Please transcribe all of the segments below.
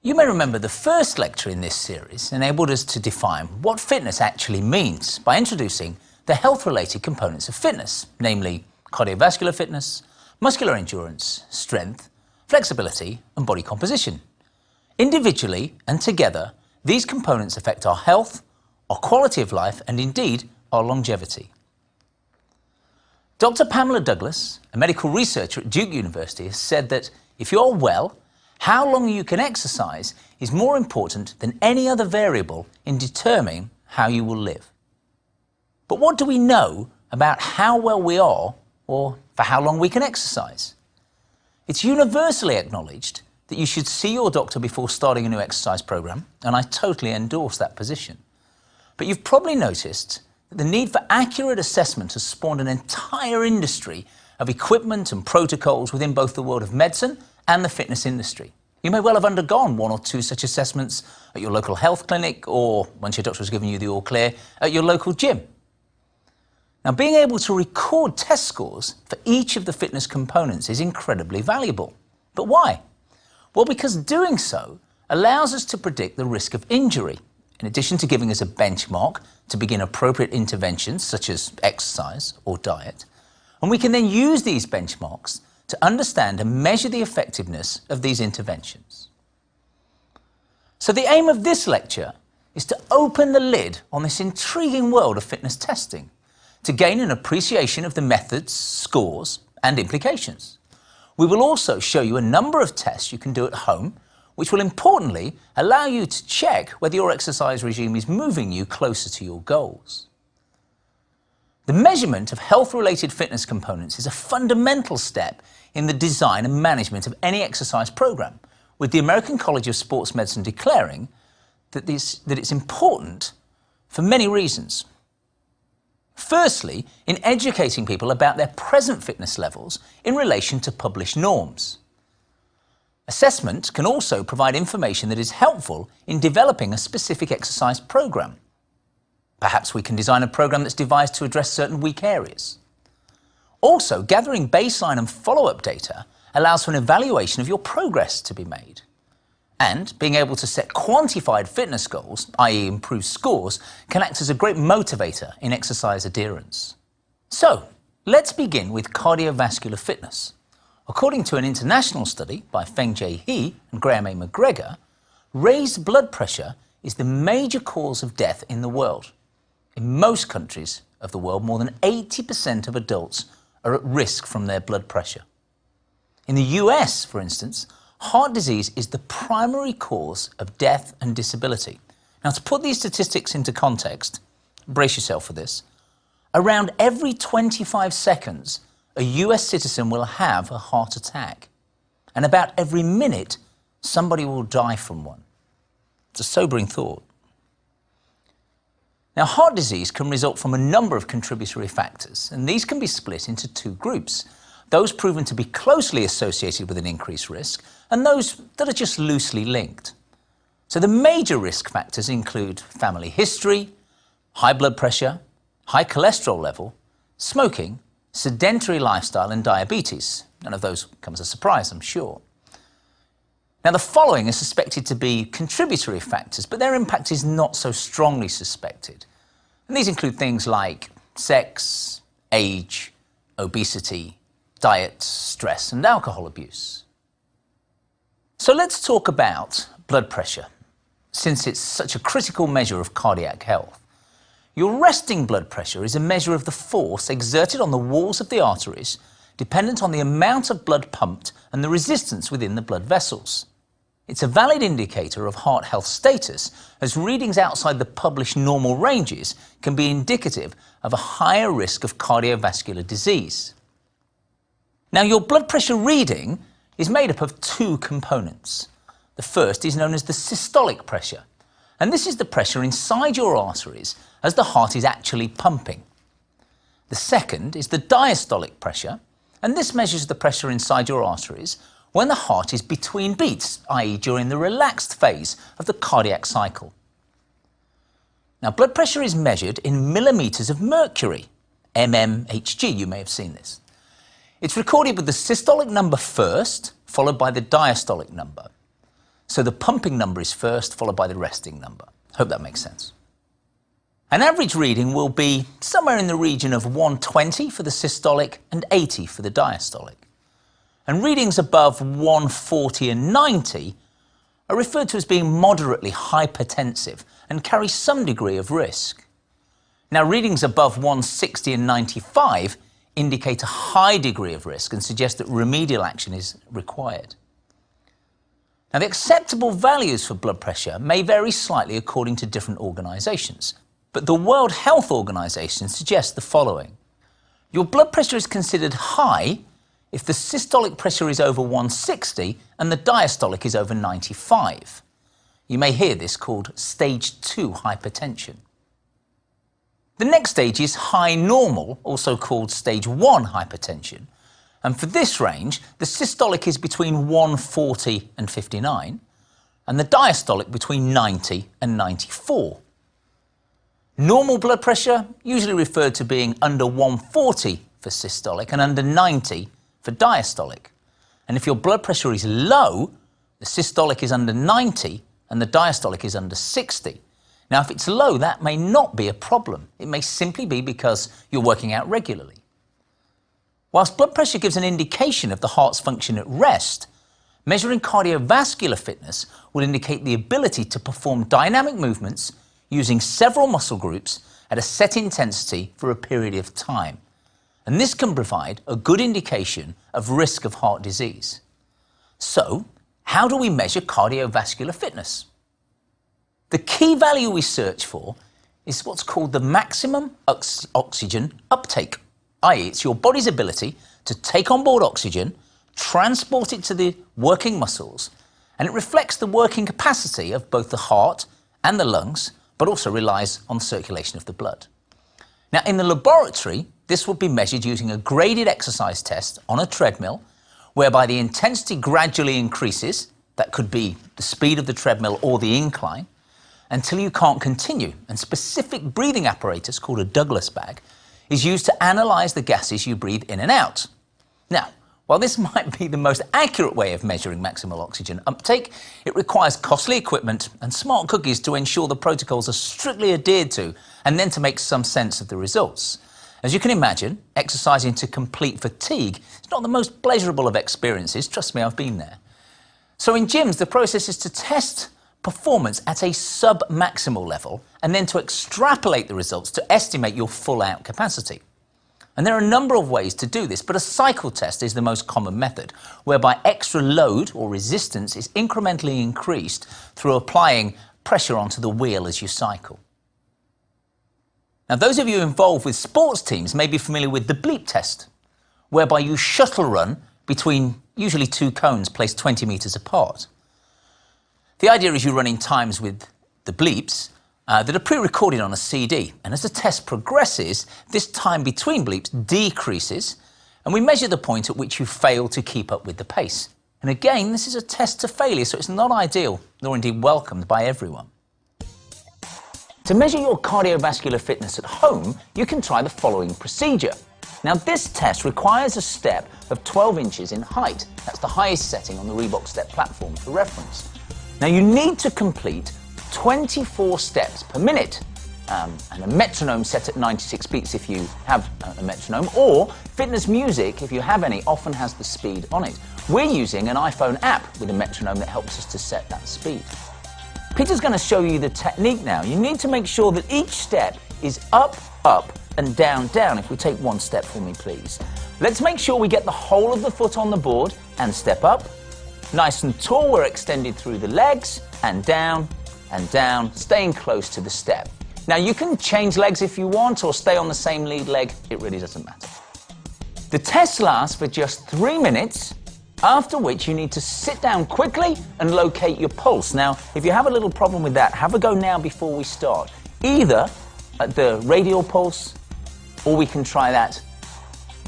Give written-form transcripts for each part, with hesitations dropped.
You may remember the first lecture in this series enabled us to define what fitness actually means by introducing the health-related components of fitness, namely cardiovascular fitness, muscular endurance, strength, flexibility and body composition. Individually and together, these components affect our health, our quality of life and indeed our longevity. Dr. Pamela Douglas, a medical researcher at Duke University, has said that if you're well, how long you can exercise is more important than any other variable in determining how you will live. But what do we know about how well we are or for how long we can exercise? It's universally acknowledged that you should see your doctor before starting a new exercise program, and I totally endorse that position. But you've probably noticed that the need for accurate assessment has spawned an entire industry of equipment and protocols within both the world of medicine and the fitness industry. You may well have undergone one or two such assessments at your local health clinic or, once your doctor has given you the all clear, at your local gym. Now, being able to record test scores for each of the fitness components is incredibly valuable. But why? Well, because doing so allows us to predict the risk of injury, in addition to giving us a benchmark to begin appropriate interventions such as exercise or diet. And we can then use these benchmarks to understand and measure the effectiveness of these interventions. So the aim of this lecture is to open the lid on this intriguing world of fitness testing, to gain an appreciation of the methods, scores and implications. We will also show you a number of tests you can do at home, which will importantly allow you to check whether your exercise regime is moving you closer to your goals. The measurement of health-related fitness components is a fundamental step in the design and management of any exercise program, with the American College of Sports Medicine declaring that it's important for many reasons. Firstly, in educating people about their present fitness levels in relation to published norms. Assessment can also provide information that is helpful in developing a specific exercise program. Perhaps we can design a program that's devised to address certain weak areas. Also, gathering baseline and follow-up data allows for an evaluation of your progress to be made. And being able to set quantified fitness goals, i.e. improved scores, can act as a great motivator in exercise adherence. So, let's begin with cardiovascular fitness. According to an international study by Feng J. He and Graham A. McGregor, raised blood pressure is the major cause of death in the world. In most countries of the world, more than 80% of adults are at risk from their blood pressure. In the US, for instance, heart disease is the primary cause of death and disability. Now, to put these statistics into context, brace yourself for this, around every 25 seconds, a US citizen will have a heart attack. And about every minute, somebody will die from one. It's a sobering thought. Now, heart disease can result from a number of contributory factors, and these can be split into two groups: those proven to be closely associated with an increased risk, and those that are just loosely linked. So the major risk factors include family history, high blood pressure, high cholesterol level, smoking, sedentary lifestyle and diabetes. None of those come as a surprise, I'm sure. Now, the following are suspected to be contributory factors, but their impact is not so strongly suspected. And these include things like sex, age, obesity, diet, stress, and alcohol abuse. So let's talk about blood pressure, since it's such a critical measure of cardiac health. Your resting blood pressure is a measure of the force exerted on the walls of the arteries, dependent on the amount of blood pumped and the resistance within the blood vessels. It's a valid indicator of heart health status, as readings outside the published normal ranges can be indicative of a higher risk of cardiovascular disease. Now, your blood pressure reading is made up of two components. The first is known as the systolic pressure, and this is the pressure inside your arteries as the heart is actually pumping. The second is the diastolic pressure, and this measures the pressure inside your arteries when the heart is between beats, i.e. during the relaxed phase of the cardiac cycle. Now, blood pressure is measured in millimeters of mercury, mmHg, you may have seen this. It's recorded with the systolic number first, followed by the diastolic number. So the pumping number is first, followed by the resting number. Hope that makes sense. An average reading will be somewhere in the region of 120 for the systolic and 80 for the diastolic. And readings above 140 and 90 are referred to as being moderately hypertensive and carry some degree of risk. Now, readings above 160 and 95 indicate a high degree of risk and suggest that remedial action is required. Now, the acceptable values for blood pressure may vary slightly according to different organisations, but the World Health Organization suggests the following. Your blood pressure is considered high if the systolic pressure is over 160 and the diastolic is over 95. You may hear this called stage 2 hypertension. The next stage is high normal, also called stage 1 hypertension. And for this range, the systolic is between 140 and 59, and the diastolic between 90 and 94. Normal blood pressure, usually referred to being under 140 for systolic and under 90 for diastolic. And if your blood pressure is low, the systolic is under 90 and the diastolic is under 60. Now, if it's low, that may not be a problem. It may simply be because you're working out regularly. Whilst blood pressure gives an indication of the heart's function at rest, measuring cardiovascular fitness will indicate the ability to perform dynamic movements using several muscle groups at a set intensity for a period of time. And this can provide a good indication of risk of heart disease. So, how do we measure cardiovascular fitness? The key value we search for is what's called the maximum oxygen uptake, i.e. it's your body's ability to take on board oxygen, transport it to the working muscles, and it reflects the working capacity of both the heart and the lungs, but also relies on circulation of the blood. Now, in the laboratory, this will be measured using a graded exercise test on a treadmill, whereby the intensity gradually increases, that could be the speed of the treadmill or the incline, until you can't continue. And specific breathing apparatus, called a Douglas bag, is used to analyse the gases you breathe in and out. Now, while this might be the most accurate way of measuring maximal oxygen uptake, it requires costly equipment and smart cookies to ensure the protocols are strictly adhered to, and then to make some sense of the results. As you can imagine, exercising to complete fatigue is not the most pleasurable of experiences. Trust me, I've been there. So in gyms, the process is to test performance at a sub-maximal level and then to extrapolate the results to estimate your full-out capacity. And there are a number of ways to do this, but a cycle test is the most common method, whereby extra load or resistance is incrementally increased through applying pressure onto the wheel as you cycle. Now, those of you involved with sports teams may be familiar with the bleep test, whereby you shuttle run between usually two cones placed 20 metres apart. The idea is you run in times with the bleeps that are pre-recorded on a CD, and as the test progresses, this time between bleeps decreases, and we measure the point at which you fail to keep up with the pace. And again, this is a test to failure, so it's not ideal, nor indeed welcomed by everyone. To measure your cardiovascular fitness at home, you can try the following procedure. Now, this test requires a step of 12 inches in height. That's the highest setting on the Reebok step platform for reference. Now, you need to complete 24 steps per minute, and a metronome set at 96 beats if you have a metronome, or fitness music, if you have any, often has the speed on it. We're using an iPhone app with a metronome that helps us to set that speed. Peter's going to show you the technique now. You need to make sure that each step is up, up, and down, down. If we take one step for me, please. Let's make sure we get the whole of the foot on the board and step up. Nice and tall, we're extended through the legs, and down, staying close to the step. Now, you can change legs if you want or stay on the same lead leg. It really doesn't matter. The test lasts for just 3 minutes, after which you need to sit down quickly and locate your pulse. Now, if you have a little problem with that, have a go now before we start. Either at the radial pulse, or we can try that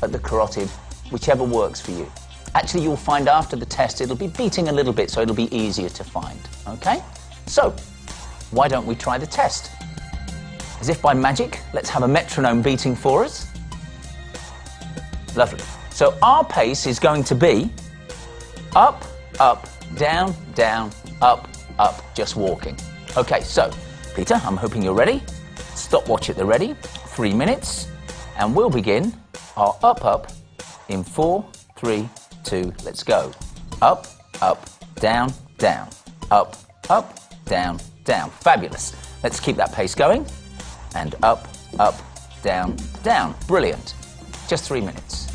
at the carotid, whichever works for you. Actually, you'll find after the test it'll be beating a little bit, so it'll be easier to find, okay? So, why don't we try the test? As if by magic, let's have a metronome beating for us. Lovely. So our pace is going to be up, up, down, down, up, up, just walking. Okay, so, Peter, I'm hoping you're ready. Stopwatch at the ready, 3 minutes, and we'll begin our up, up in 4, 3, 2, let's go. Up, up, down, down, up, up, down, down. Fabulous. Let's keep that pace going. And up, up, down, down. Brilliant. Just 3 minutes.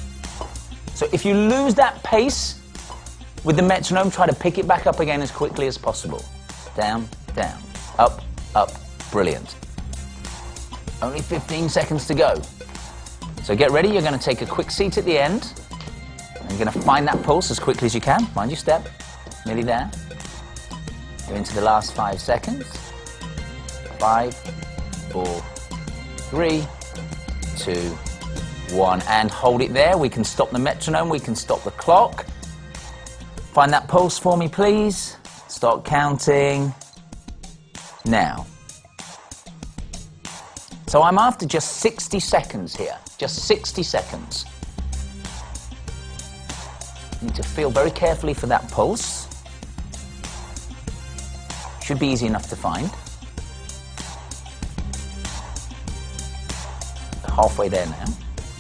So if you lose that pace with the metronome, try to pick it back up again as quickly as possible. Down, down, up, up. Brilliant. Only 15 seconds to go. So get ready. You're going to take a quick seat at the end. And you're going to find that pulse as quickly as you can. Mind your step. Nearly there. Go into the last 5 seconds. 5, 4, 3, 2, 1. And hold it there. We can stop the metronome. We can stop the clock. Find that pulse for me, please. Start counting. Now. So I'm after just 60 seconds here. Just 60 seconds. You need to feel very carefully for that pulse. Should be easy enough to find. Halfway there now.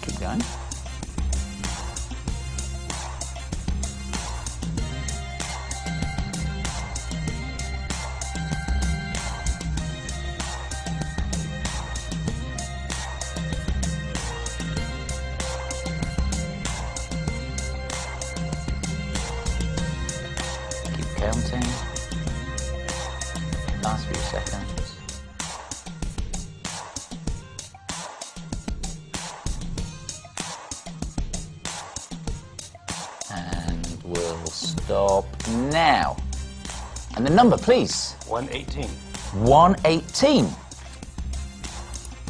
Keep going. Keep counting. Last few seconds. And we'll stop now. And the number, please. 118. 118.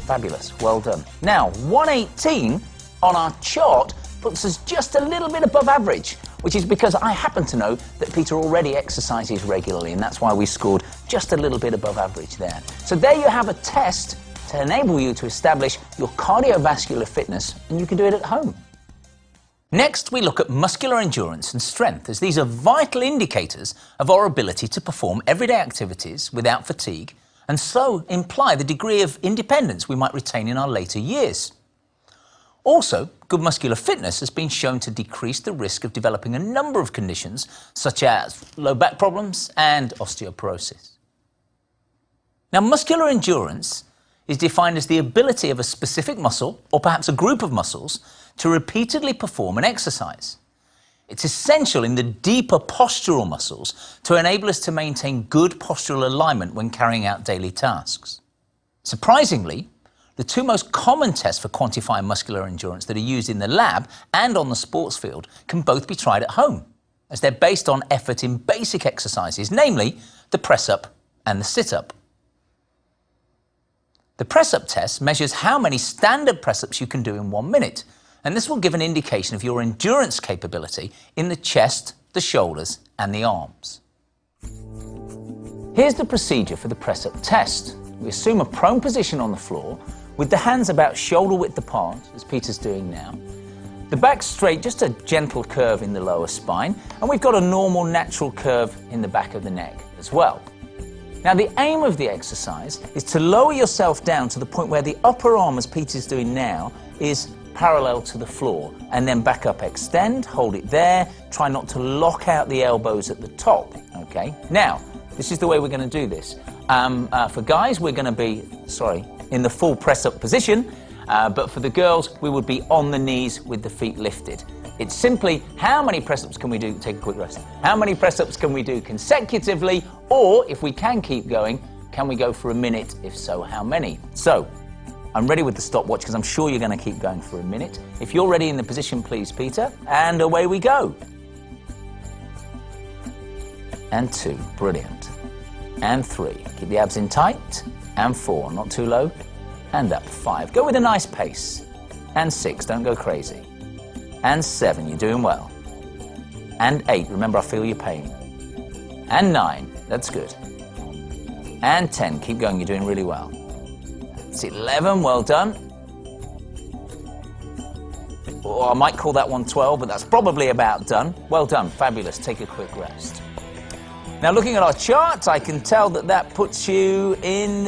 Fabulous, well done. Now, 118 on our chart puts us just a little bit above average, which is because I happen to know that Peter already exercises regularly, and that's why we scored just a little bit above average there. So there you have a test to enable you to establish your cardiovascular fitness, and you can do it at home. Next, we look at muscular endurance and strength, as these are vital indicators of our ability to perform everyday activities without fatigue, and so imply the degree of independence we might retain in our later years. Also, good muscular fitness has been shown to decrease the risk of developing a number of conditions, such as low back problems and osteoporosis. Now, muscular endurance is defined as the ability of a specific muscle, or perhaps a group of muscles, to repeatedly perform an exercise. It's essential in the deeper postural muscles to enable us to maintain good postural alignment when carrying out daily tasks. Surprisingly, the two most common tests for quantifying muscular endurance that are used in the lab and on the sports field can both be tried at home, as they're based on effort in basic exercises, namely the press-up and the sit-up. The press-up test measures how many standard press-ups you can do in 1 minute, and this will give an indication of your endurance capability in the chest, the shoulders, and the arms. Here's the procedure for the press-up test. We assume a prone position on the floor, with the hands about shoulder width apart, as Peter's doing now. The back straight, just a gentle curve in the lower spine, and we've got a normal natural curve in the back of the neck as well. Now, the aim of the exercise is to lower yourself down to the point where the upper arm, as Peter's doing now, is parallel to the floor, and then back up, extend, hold it there, try not to lock out the elbows at the top, okay? Now, this is the way we're going to do this. For guys, we're going to be, in the full press-up position, but for the girls, we would be on the knees with the feet lifted. It's simply, how many press-ups can we do? Take a quick rest. How many press-ups can we do consecutively? Or, if we can keep going, can we go for a minute? If so, how many? So, I'm ready with the stopwatch because I'm sure you're going to keep going for a minute. If you're ready in the position, please, Peter, and away we go. And 2, brilliant. And 3, keep the abs in tight. And 4, not too low. And up, 5, go with a nice pace. And 6, don't go crazy. And 7, you're doing well. And 8, remember I feel your pain. And 9, that's good. And 10, keep going, you're doing really well. It's 11, well done. Or I might call that one 12, but that's probably about done. Well done, fabulous, take a quick rest. Now, looking at our chart, I can tell that that puts you in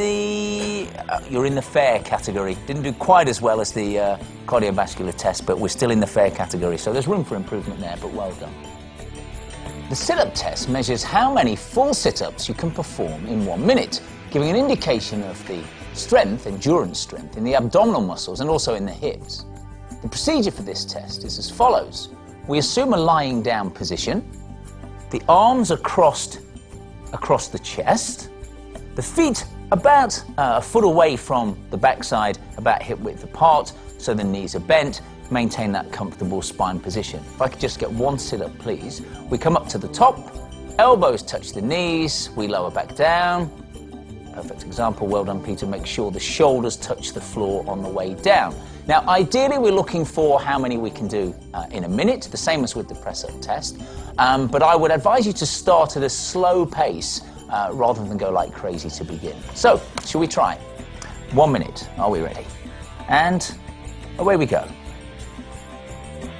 you're in the fair category. Didn't do quite as well as the cardiovascular test, but we're still in the fair category, so there's room for improvement there, but well done. The sit-up test measures how many full sit-ups you can perform in 1 minute, giving an indication of the strength, endurance strength, in the abdominal muscles and also in the hips. The procedure for this test is as follows. We assume a lying down position. The arms are crossed across the chest, the feet about a foot away from the backside, about hip width apart, so the knees are bent. Maintain that comfortable spine position. If I could just get one sit-up, please. We come up to the top, elbows touch the knees, we lower back down. Perfect example, well done, Peter. Make sure the shoulders touch the floor on the way down. Now, ideally, we're looking for how many we can do in a minute, the same as with the press-up test. But I would advise you to start at a slow pace rather than go like crazy to begin. So, shall we try? 1 minute. Are we ready? And away we go.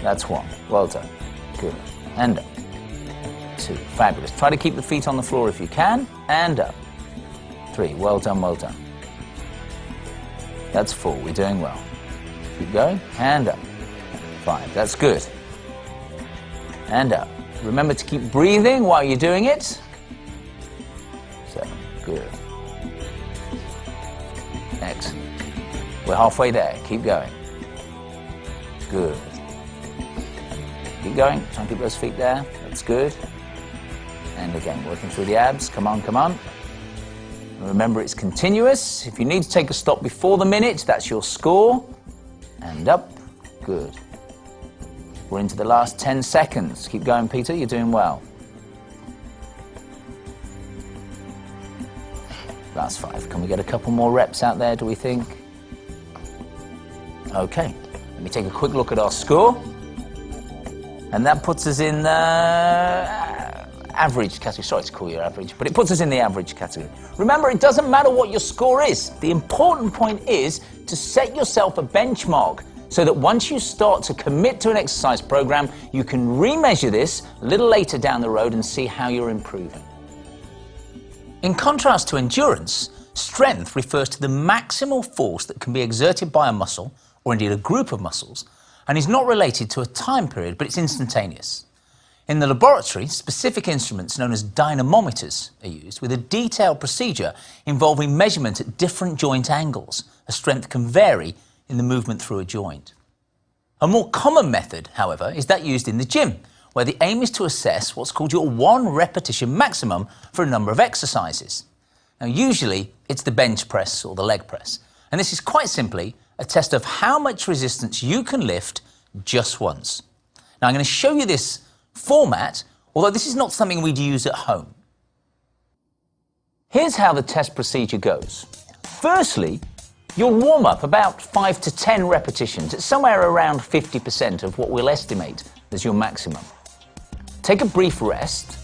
That's 1. Well done. Good. And up. 2. Fabulous. Try to keep the feet on the floor if you can. And up. 3. Well done, well done. That's 4. We're doing well. Keep going. And up. 5. That's good. And up. Remember to keep breathing while you're doing it. 7. Good. Excellent. We're halfway there. Keep going. Good. Keep going. Try and keep those feet there. That's good. And again, working through the abs. Come on, come on. Remember, it's continuous. If you need to take a stop before the minute, that's your score. And up. Good. We're into the last 10 seconds. Keep going, Peter. You're doing well. Last 5. Can we get a couple more reps out there, do we think? Okay. Let me take a quick look at our score. And that puts us in average category. Sorry to call you average, but it puts us in the average category. Remember, it doesn't matter what your score is. The important point is to set yourself a benchmark so that once you start to commit to an exercise program, you can remeasure this a little later down the road and see how you're improving. In contrast to endurance, strength refers to the maximal force that can be exerted by a muscle, or indeed a group of muscles, and is not related to a time period, but it's instantaneous. In the laboratory, specific instruments known as dynamometers are used with a detailed procedure involving measurement at different joint angles. A strength can vary in the movement through a joint. A more common method, however, is that used in the gym, where the aim is to assess what's called your 1 repetition maximum for a number of exercises. Now, usually it's the bench press or the leg press, and this is quite simply a test of how much resistance you can lift just once. Now, I'm going to show you this format, although this is not something we'd use at home. Here's how the test procedure goes. Firstly, you'll warm up about 5 to 10 repetitions. It's somewhere around 50% of what we'll estimate as your maximum. Take a brief rest.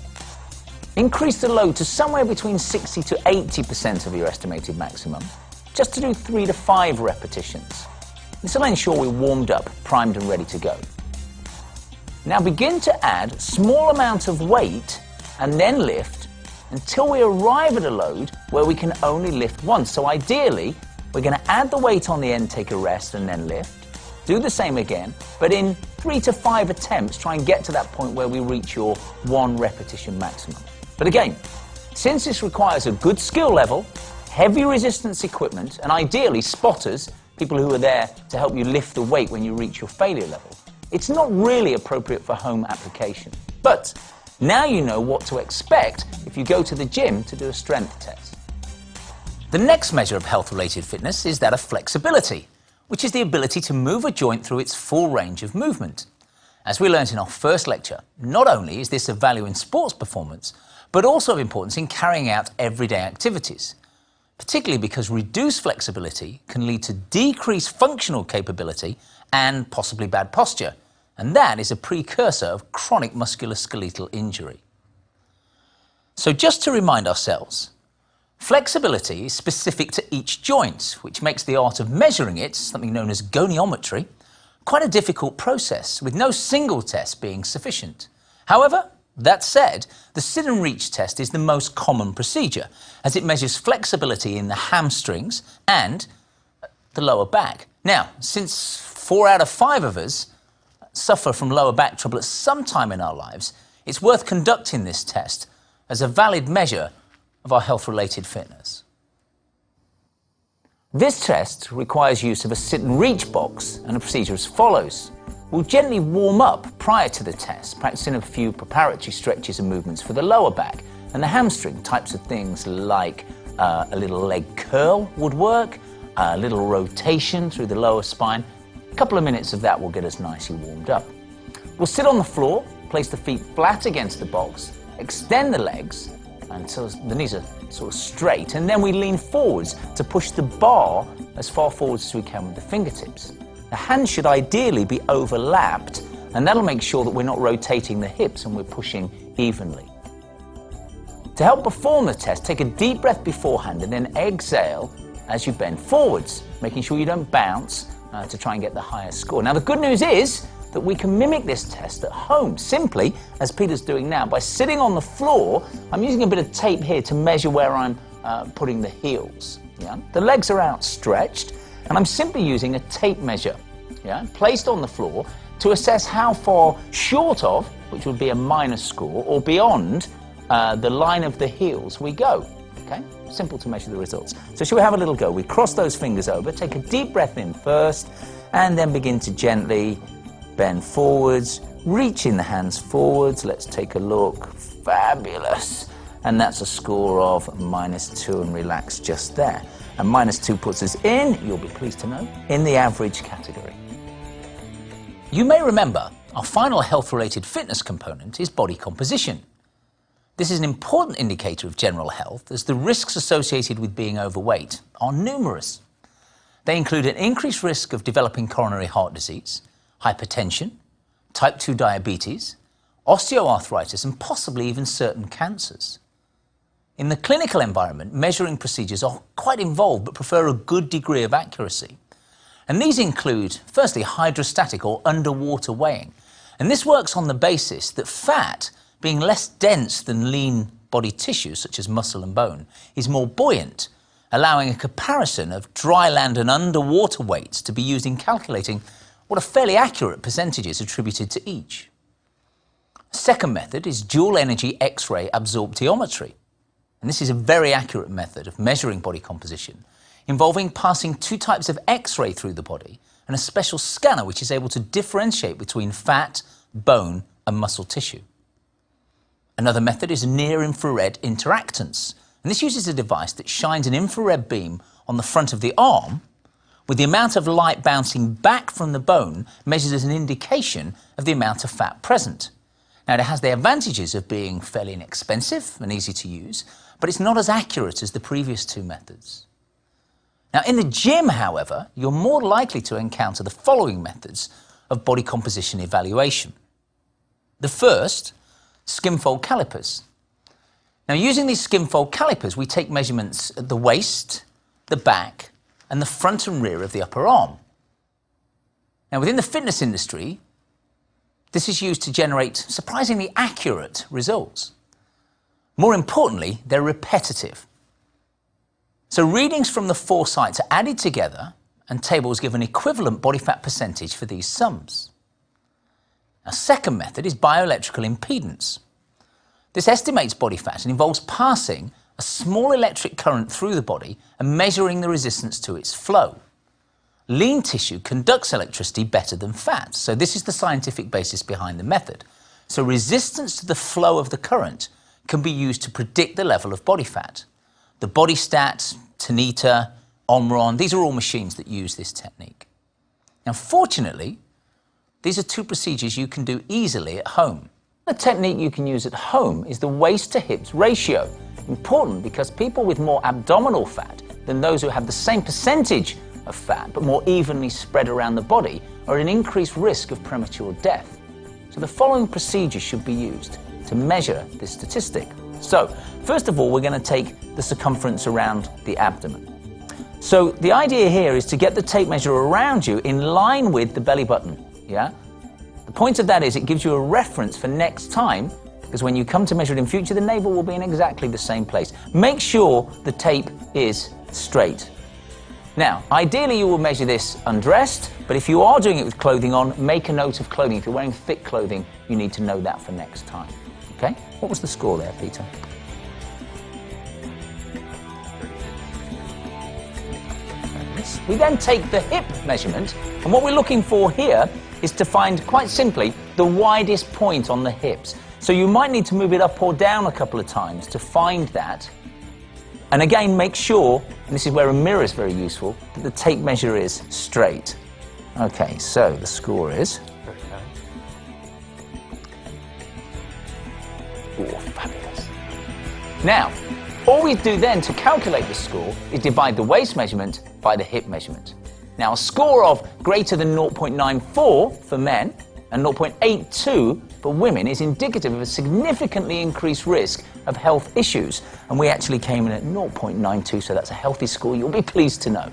Increase the load to somewhere between 60 to 80% of your estimated maximum, just to do 3 to 5 repetitions. This will ensure we're warmed up, primed and ready to go. Now begin to add a small amount of weight and then lift until we arrive at a load where we can only lift once. So ideally, we're going to add the weight on the end, take a rest and then lift. Do the same again, but in 3 to 5 attempts, try and get to that point where we reach your 1 repetition maximum. But again, since this requires a good skill level, heavy resistance equipment, and ideally spotters, people who are there to help you lift the weight when you reach your failure level, it's not really appropriate for home application. But now you know what to expect if you go to the gym to do a strength test. The next measure of health-related fitness is that of flexibility, which is the ability to move a joint through its full range of movement. As we learned in our first lecture, not only is this of value in sports performance, but also of importance in carrying out everyday activities, particularly because reduced flexibility can lead to decreased functional capability and possibly bad posture, and that is a precursor of chronic musculoskeletal injury. So just to remind ourselves, flexibility is specific to each joint, which makes the art of measuring it, something known as goniometry, quite a difficult process, with no single test being sufficient. However, That said, the sit and reach test is the most common procedure, as it measures flexibility in the hamstrings and the lower back. Now, since 4 out of 5 of us suffer from lower back trouble at some time in our lives, it's worth conducting this test as a valid measure of our health-related fitness. This test requires use of a sit and reach box and a procedure as follows. We'll gently warm up prior to the test, practicing a few preparatory stretches and movements for the lower back and the hamstring. Types of things like a little leg curl would work, a little rotation through the lower spine. A couple of minutes of that will get us nicely warmed up. We'll sit on the floor, place the feet flat against the box, extend the legs until the knees are sort of straight, and then we lean forwards to push the bar as far forwards as we can with the fingertips. The hands should ideally be overlapped, and that'll make sure that we're not rotating the hips and we're pushing evenly. To help perform the test, take a deep breath beforehand and then exhale as you bend forwards, making sure you don't bounce to try and get the highest score. Now, the good news is that we can mimic this test at home, simply, as Peter's doing now, by sitting on the floor. I'm using a bit of tape here to measure where I'm putting the heels. Yeah? The legs are outstretched, and I'm simply using a tape measure, placed on the floor to assess how far short of, which would be a minus score, or beyond the line of the heels we go. Okay? Simple to measure the results. So shall we have a little go? We cross those fingers over, take a deep breath in first, and then begin to gently bend forwards, reaching the hands forwards. Let's take a look. Fabulous. And that's a score of -2, and relax just there. And -2 puts us in, you'll be pleased to know, in the average category. You may remember our final health-related fitness component is body composition. This is an important indicator of general health, as the risks associated with being overweight are numerous. They include an increased risk of developing coronary heart disease, hypertension, type 2 diabetes, osteoarthritis, and possibly even certain cancers. In the clinical environment, measuring procedures are quite involved but prefer a good degree of accuracy. And these include, firstly, hydrostatic or underwater weighing. And this works on the basis that fat, being less dense than lean body tissue, such as muscle and bone, is more buoyant, allowing a comparison of dry land and underwater weights to be used in calculating what are fairly accurate percentages attributed to each. Second method is dual energy X-ray absorptiometry. And this is a very accurate method of measuring body composition, involving passing 2 types of X-ray through the body and a special scanner which is able to differentiate between fat, bone, and muscle tissue. Another method is near-infrared interactance, and this uses a device that shines an infrared beam on the front of the arm, with the amount of light bouncing back from the bone measured as an indication of the amount of fat present. Now, it has the advantages of being fairly inexpensive and easy to use, but it's not as accurate as the previous 2 methods. Now, in the gym, however, you're more likely to encounter the following methods of body composition evaluation. The first, skin-fold calipers. Now, using these skin-fold calipers, we take measurements at the waist, the back, and the front and rear of the upper arm. Now, within the fitness industry, this is used to generate surprisingly accurate results. More importantly, they're repetitive. So readings from the 4 sites are added together, and tables give an equivalent body fat percentage for these sums. A second method is bioelectrical impedance. This estimates body fat and involves passing a small electric current through the body and measuring the resistance to its flow. Lean tissue conducts electricity better than fat, so this is the scientific basis behind the method. So resistance to the flow of the current can be used to predict the level of body fat. The Bodystat, Tanita, Omron, these are all machines that use this technique. Now, fortunately, these are 2 procedures you can do easily at home. The technique you can use at home is the waist to hips ratio. Important because people with more abdominal fat than those who have the same percentage of fat but more evenly spread around the body are at an increased risk of premature death. So the following procedures should be used to measure this statistic. So, first of all, we're going to take the circumference around the abdomen. So the idea here is to get the tape measure around you in line with the belly button. Yeah? The point of that is it gives you a reference for next time because when you come to measure it in future, the navel will be in exactly the same place. Make sure the tape is straight. Now, ideally you will measure this undressed, but if you are doing it with clothing on, make a note of clothing. If you're wearing thick clothing, you need to know that for next time. Okay? What was the score there, Peter? We then take the hip measurement, and what we're looking for here is to find, quite simply, the widest point on the hips. So you might need to move it up or down a couple of times to find that. And again, make sure, and this is where a mirror is very useful, that the tape measure is straight. Okay, so the score is... Oh, fabulous. Now, all we do then to calculate the score is divide the waist measurement by the hip measurement. Now, a score of greater than 0.94 for men and 0.82 for women is indicative of a significantly increased risk of health issues. And we actually came in at 0.92, so that's a healthy score, you'll be pleased to know.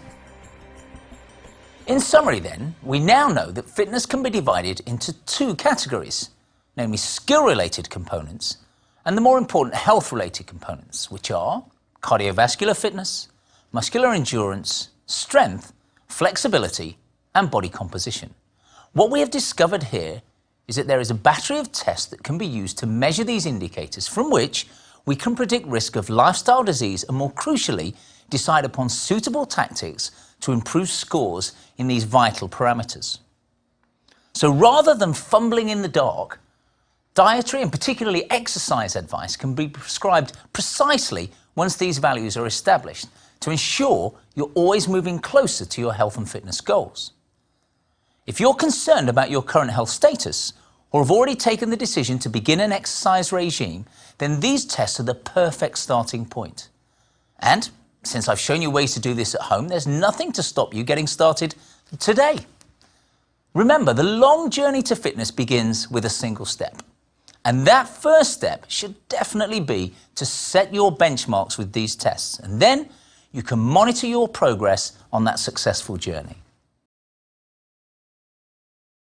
In summary then, we now know that fitness can be divided into two categories, namely skill-related components and the more important health-related components, which are cardiovascular fitness, muscular endurance, strength, flexibility, and body composition. What we have discovered here is that there is a battery of tests that can be used to measure these indicators, from which we can predict risk of lifestyle disease and, more crucially, decide upon suitable tactics to improve scores in these vital parameters. So rather than fumbling in the dark, dietary and particularly exercise advice can be prescribed precisely once these values are established to ensure you're always moving closer to your health and fitness goals. If you're concerned about your current health status or have already taken the decision to begin an exercise regime, then these tests are the perfect starting point. And since I've shown you ways to do this at home, there's nothing to stop you getting started today. Remember, the long journey to fitness begins with a single step. And that first step should definitely be to set your benchmarks with these tests. And then you can monitor your progress on that successful journey.